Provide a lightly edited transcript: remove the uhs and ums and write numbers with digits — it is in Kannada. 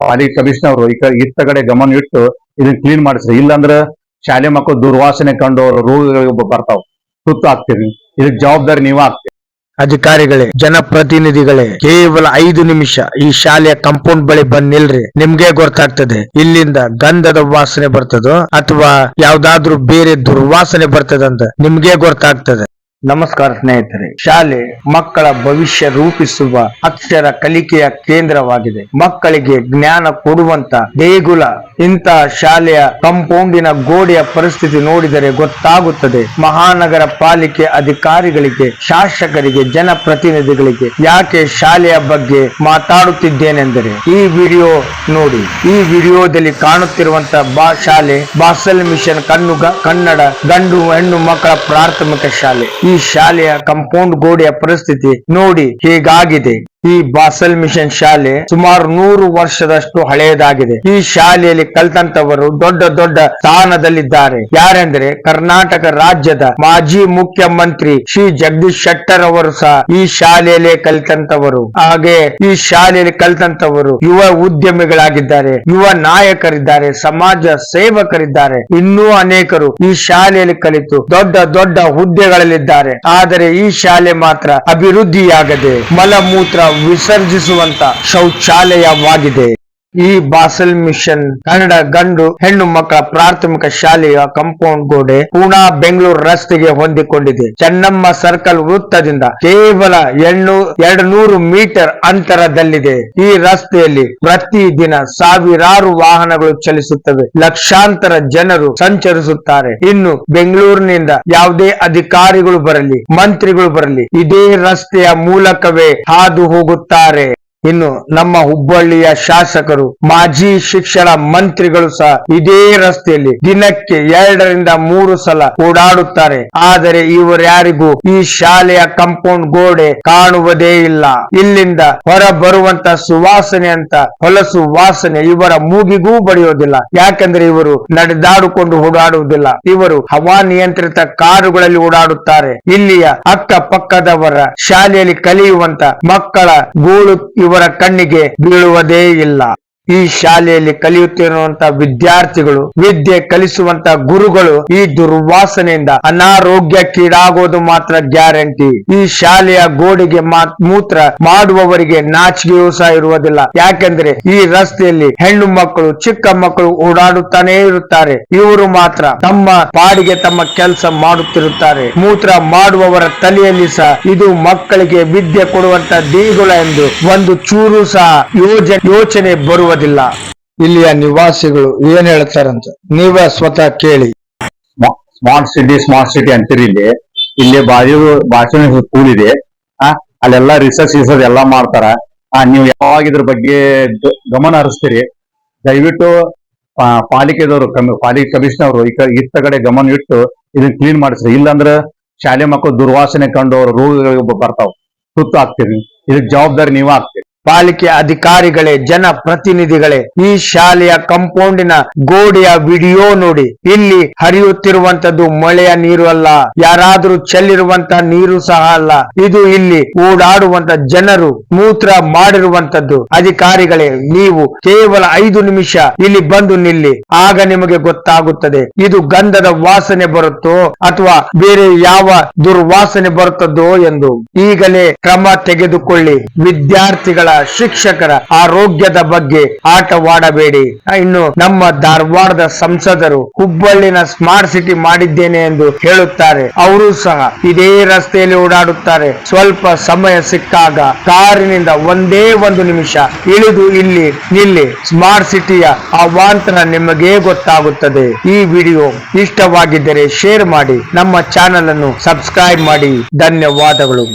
ಪಾಲಿಕೆ ಕಮಿಷನರ್ ಇತ್ತ ಕಡೆ ಗಮನ ಇಟ್ಟು ಇದನ್ನ ಕ್ಲೀನ್ ಮಾಡಿಸ್ರಿ. ಇಲ್ಲಾಂದ್ರ ಶಾಲೆ ಮಕ್ಕಳು ದುರ್ವಾಸನೆ ಕಂಡು ರೋಗಗಳಿಗೆ ಬರ್ತಾವ, ತುತ್ತು ಆಗ್ತೀವಿ. ಇದಕ್ಕೆ ಜವಾಬ್ದಾರಿ ನೀವ ಆಗ್ತೀವಿ. ಅಧಿಕಾರಿಗಳೇ, ಜನಪ್ರತಿನಿಧಿಗಳೇ, ಕೇವಲ 5 ನಿಮಿಷ ಈ ಶಾಲೆಯ ಕಾಂಪೌಂಡ್ ಬಳಿ ಬಂದ್ ನಿಲ್ರಿ. ನಿಮ್ಗೆ ಗೊತ್ತಾಗ್ತದೆ ಇಲ್ಲಿಂದ ಗಂಧದ ವಾಸನೆ ಬರ್ತದೋ ಅಥವಾ ಯಾವ್ದಾದ್ರು ಬೇರೆ ದುರ್ವಾಸನೆ ಬರ್ತದಂತ ನಿಮ್ಗೆ ಗೊತ್ತಾಗ್ತದೆ. ನಮಸ್ಕಾರ ಸ್ನೇಹಿತರೆ, ಶಾಲೆ ಮಕ್ಕಳ ಭವಿಷ್ಯ ರೂಪಿಸುವ ಅಕ್ಷರ ಕಲಿಕೆಯ ಕೇಂದ್ರವಾಗಿದೆ. ಮಕ್ಕಳಿಗೆ ಜ್ಞಾನ ಕೊಡುವಂತ ದೇಗುಲ. ಇಂಥ ಶಾಲೆಯ ಕಾಂಪೌಂಡಿನ ಗೋಡೆಯ ಪರಿಸ್ಥಿತಿ ನೋಡಿದರೆ ಗೊತ್ತಾಗುತ್ತದೆ ಮಹಾನಗರ ಪಾಲಿಕೆ ಅಧಿಕಾರಿಗಳಿಗೆ, ಶಾಸಕರಿಗೆ, ಜನಪ್ರತಿನಿಧಿಗಳಿಗೆ ಯಾಕೆ ಶಾಲೆಯ ಬಗ್ಗೆ ಮಾತಾಡುತ್ತಿದ್ದೇನೆಂದರೆ ಈ ವಿಡಿಯೋ ನೋಡಿ. ಈ ವಿಡಿಯೋದಲ್ಲಿ ಕಾಣುತ್ತಿರುವಂತ ಶಾಲೆ ಬಾಸಲ್ ಮಿಷನ್ ಕನ್ನಡ ಗಂಡು ಹೆಣ್ಣು ಮಕ್ಕಳ ಪ್ರಾಥಮಿಕ ಶಾಲೆ. ಈ ಶಾಲೆಯ ಕಾಂಪೌಂಡ್ ಗೋಡೆಯ ಪರಿಸ್ಥಿತಿ ನೋಡಿ ಹೇಗಾಗಿದೆ. ಈ ಬಾಸಲ್ ಮಿಷನ್ ಶಾಲೆ ಸುಮಾರು 100 ವರ್ಷದಷ್ಟು ಹಳೆಯದಾಗಿದೆ. ಈ ಶಾಲೆಯಲ್ಲಿ ಕಲ್ತಂತವರು ದೊಡ್ಡ ದೊಡ್ಡ ಸ್ಥಾನದಲ್ಲಿದ್ದಾರೆ. ಯಾರೆಂದ್ರೆ ಕರ್ನಾಟಕ ರಾಜ್ಯದ ಮಾಜಿ ಮುಖ್ಯಮಂತ್ರಿ ಶ್ರೀ ಜಗದೀಶ್ ಶೆಟ್ಟರ್ ಅವರು ಸಹ ಈ ಶಾಲೆಯಲ್ಲೇ ಕಲಿತಂತವರು. ಹಾಗೆ ಈ ಶಾಲೆಯಲ್ಲಿ ಕಲಿತಂತವರು ಯುವ ಉದ್ಯಮಿಗಳಾಗಿದ್ದಾರೆ, ಯುವ ನಾಯಕರಿದ್ದಾರೆ, ಸಮಾಜ ಸೇವಕರಿದ್ದಾರೆ. ಇನ್ನೂ ಅನೇಕರು ಈ ಶಾಲೆಯಲ್ಲಿ ಕಲಿತು ದೊಡ್ಡ ದೊಡ್ಡ ಹುದ್ದೆಗಳಲ್ಲಿದ್ದಾರೆ. ಆದರೆ ಈ ಶಾಲೆ ಮಾತ್ರ ಅಭಿವೃದ್ಧಿಯಾಗದೆ ಮಲಮೂತ್ರ ವಿಸರ್ಜಿಸುವಂತ ಶೌಚಾಲಯವಾಗಿದೆ. ಈ ಬಾಸಲ್ ಮಿಷನ್ ಕನ್ನಡ ಗಂಡು ಹೆಣ್ಣು ಮಕ್ಕಳ ಪ್ರಾಥಮಿಕ ಶಾಲೆಯ ಕಾಂಪೌಂಡ್ ಗೋಡೆ ಪೂನಾ ಬೆಂಗಳೂರು ರಸ್ತೆಗೆ ಹೊಂದಿಕೊಂಡಿದೆ. ಚೆನ್ನಮ್ಮ ಸರ್ಕಲ್ ವೃತ್ತದಿಂದ ಕೇವಲ 200 ಮೀಟರ್ ಅಂತರದಲ್ಲಿದೆ. ಈ ರಸ್ತೆಯಲ್ಲಿ ಪ್ರತಿದಿನ ಸಾವಿರಾರು ವಾಹನಗಳು ಚಲಿಸುತ್ತವೆ, ಲಕ್ಷಾಂತರ ಜನರು ಸಂಚರಿಸುತ್ತಾರೆ. ಇನ್ನು ಬೆಂಗಳೂರಿನಿಂದ ಯಾವುದೇ ಅಧಿಕಾರಿಗಳು ಬರಲಿ, ಮಂತ್ರಿಗಳು ಬರಲಿ, ಇದೇ ರಸ್ತೆಯ ಮೂಲಕವೇ ಹಾದು ಹೋಗುತ್ತಾರೆ. ಇನ್ನು ನಮ್ಮ ಹುಬ್ಬಳ್ಳಿಯ ಶಾಸಕರು, ಮಾಜಿ ಶಿಕ್ಷಣ ಮಂತ್ರಿಗಳು ಸಹ ಇದೇ ರಸ್ತೆಯಲ್ಲಿ ದಿನಕ್ಕೆ 2 ರಿಂದ 3 ಸಲ ಓಡಾಡುತ್ತಾರೆ. ಆದರೆ ಇವರ್ಯಾರಿಗೂ ಈ ಶಾಲೆಯ ಕಾಂಪೌಂಡ್ ಗೋಡೆ ಕಾಣುವುದೇ ಇಲ್ಲ. ಇಲ್ಲಿಂದ ಹೊರ ಬರುವಂತ ಸುವಾಸನೆ ಅಂತ ಹೊಲಸು ವಾಸನೆ ಇವರ ಮೂಗಿಗೂ ಬಡಿಯೋದಿಲ್ಲ. ಯಾಕಂದ್ರೆ ಇವರು ನಡೆದಾಡಿಕೊಂಡು ಓಡಾಡುವುದಿಲ್ಲ, ಇವರು ಹವಾನಿಯಂತ್ರಿತ ಕಾರುಗಳಲ್ಲಿ ಓಡಾಡುತ್ತಾರೆ. ಇಲ್ಲಿಯ ಅಕ್ಕಪಕ್ಕದವರ ಶಾಲೆಯಲ್ಲಿ ಕಲಿಯುವಂತ ಮಕ್ಕಳ ಗೋಳು ಇವರ ಕಣ್ಣಿಗೆ ಬೀಳುವುದೇ ಇಲ್ಲ. ಈ ಶಾಲೆಯಲ್ಲಿ ಕಲಿಯುತ್ತಿರುವಂತ ವಿದ್ಯಾರ್ಥಿಗಳು, ವಿದ್ಯೆ ಕಲಿಸುವಂತ ಗುರುಗಳು ಈ ದುರ್ವಾಸನೆಯಿಂದ ಅನಾರೋಗ್ಯಕ್ಕೀಡಾಗೋದು ಮಾತ್ರ ಗ್ಯಾರಂಟಿ. ಈ ಶಾಲೆಯ ಗೋಡೆಗೆ ಮೂತ್ರ ಮಾಡುವವರಿಗೆ ನಾಚಿಕೆಯೂ ಸಹ ಇರುವುದಿಲ್ಲ. ಯಾಕೆಂದ್ರೆ ಈ ರಸ್ತೆಯಲ್ಲಿ ಹೆಣ್ಣು ಮಕ್ಕಳು, ಚಿಕ್ಕ ಮಕ್ಕಳು ಓಡಾಡುತ್ತಾನೆ ಇರುತ್ತಾರೆ. ಇವರು ಮಾತ್ರ ತಮ್ಮ ಪಾಡಿಗೆ ತಮ್ಮ ಕೆಲಸ ಮಾಡುತ್ತಿರುತ್ತಾರೆ. ಮೂತ್ರ ಮಾಡುವವರ ತಲೆಯಲ್ಲಿ ಸಹ ಇದು ಮಕ್ಕಳಿಗೆ ವಿದ್ಯೆ ಕೊಡುವಂತ ದೇಗುಲ ಎಂದು ಒಂದು ಚೂರು ಸಹ ಯೋಚನೆ ಬರುವ ಇಲ್ಲಿಯ ನಿವಾಸಿಗಳು ಏನ್ ಹೇಳ್ತಾರಂತ ನೀವೇ ಸ್ವತಃ ಕೇಳಿ. ಸ್ಮಾರ್ಟ್ ಸಿಟಿ ಅಂತೀರಿ. ಇಲ್ಲಿ ಭಾಷಣ ಸ್ಕೂಲ್ ಇದೆ, ಅಲ್ಲೆಲ್ಲ ರಿಸರ್ಚ್ ಎಲ್ಲ ಮಾಡ್ತಾರ. ನೀವು ಯಾವಾಗ ಇದ್ರ ಬಗ್ಗೆ ಗಮನ ಹರಿಸ್ತೀರಿ, ದಯವಿಟ್ಟು ಪಾಲಿಕೆದವರು, ಪಾಲಿಕೆ ಕಮಿಷನರ್ ಇತ್ತ ಕಡೆ ಗಮನ ಇಟ್ಟು ಇದನ್ನ ಕ್ಲೀನ್ ಮಾಡಿಸ್ರಿ. ಇಲ್ಲಾಂದ್ರ ಶಾಲೆ ಮಕ್ಕಳು ದುರ್ವಾಸನೆ ಕಂಡು ರೋಗಗಳಿಗೆ ಬರ್ತಾವ, ತುತ್ತು ಆಗ್ತೀವಿ. ಇದಕ್ಕೆ ಜವಾಬ್ದಾರಿ ನೀವ ಆಗ್ತೀರಿ. ಪಾಲಿಕೆ ಅಧಿಕಾರಿಗಳೇ, ಜನಪ್ರತಿನಿಧಿಗಳೇ, ಈ ಶಾಲೆಯ ಕಾಂಪೌಂಡಿನ ಗೋಡೆಯ ವಿಡಿಯೋ ನೋಡಿ. ಇಲ್ಲಿ ಹರಿಯುತ್ತಿರುವಂತದ್ದು ಮಳೆಯ ನೀರು ಅಲ್ಲ, ಯಾರಾದ್ರೂ ಚೆಲ್ಲಿರುವಂತ ನೀರು ಸಹ ಅಲ್ಲ. ಇದು ಇಲ್ಲಿ ಓಡಾಡುವಂತ ಜನರು ಮೂತ್ರ ಮಾಡಿರುವಂತದ್ದು. ಅಧಿಕಾರಿಗಳೇ, ನೀವು ಕೇವಲ 5 ನಿಮಿಷ ಇಲ್ಲಿ ಬಂದು ನಿಲ್ಲಿ, ಆಗ ನಿಮಗೆ ಗೊತ್ತಾಗುತ್ತದೆ ಇದು ಗಂಧದ ವಾಸನೆ ಬರುತ್ತೋ ಅಥವಾ ಬೇರೆ ಯಾವ ದುರ್ವಾಸನೆ ಬರುತ್ತದೋ ಎಂದು. ಈಗಲೇ ಕ್ರಮ ತೆಗೆದುಕೊಳ್ಳಿ. ವಿದ್ಯಾರ್ಥಿಗಳ, ಶಿಕ್ಷಕರ ಆರೋಗ್ಯದ ಬಗ್ಗೆ ಆಟವಾಡಬೇಡಿ. ಇನ್ನು ನಮ್ಮ ಧಾರವಾಡದ ಸಂಸದರು ಹುಬ್ಬಳ್ಳಿನ ಸ್ಮಾರ್ಟ್ ಸಿಟಿ ಮಾಡಿದ್ದೇನೆ ಎಂದು ಹೇಳುತ್ತಾರೆ. ಅವರು ಸಹ ಇದೇ ರಸ್ತೆಯಲ್ಲಿ ಓಡಾಡುತ್ತಾರೆ. ಸ್ವಲ್ಪ ಸಮಯ ಸಿಕ್ಕಾಗ ಕಾರಿನಿಂದ ಒಂದೇ 1 ನಿಮಿಷ ಇಳಿದು ಇಲ್ಲಿ ನಿಲ್ಲಿ. ಸ್ಮಾರ್ಟ್ ಸಿಟಿಯ ಅವಾಂತರ ನಿಮಗೆ ಗೊತ್ತಾಗುತ್ತದೆ. ಈ ವಿಡಿಯೋ ಇಷ್ಟವಾಗಿದ್ದರೆ ಶೇರ್ ಮಾಡಿ, ನಮ್ಮ ಚಾನೆಲ್ ಅನ್ನು ಸಬ್ಸ್ಕ್ರೈಬ್ ಮಾಡಿ. ಧನ್ಯವಾದಗಳು.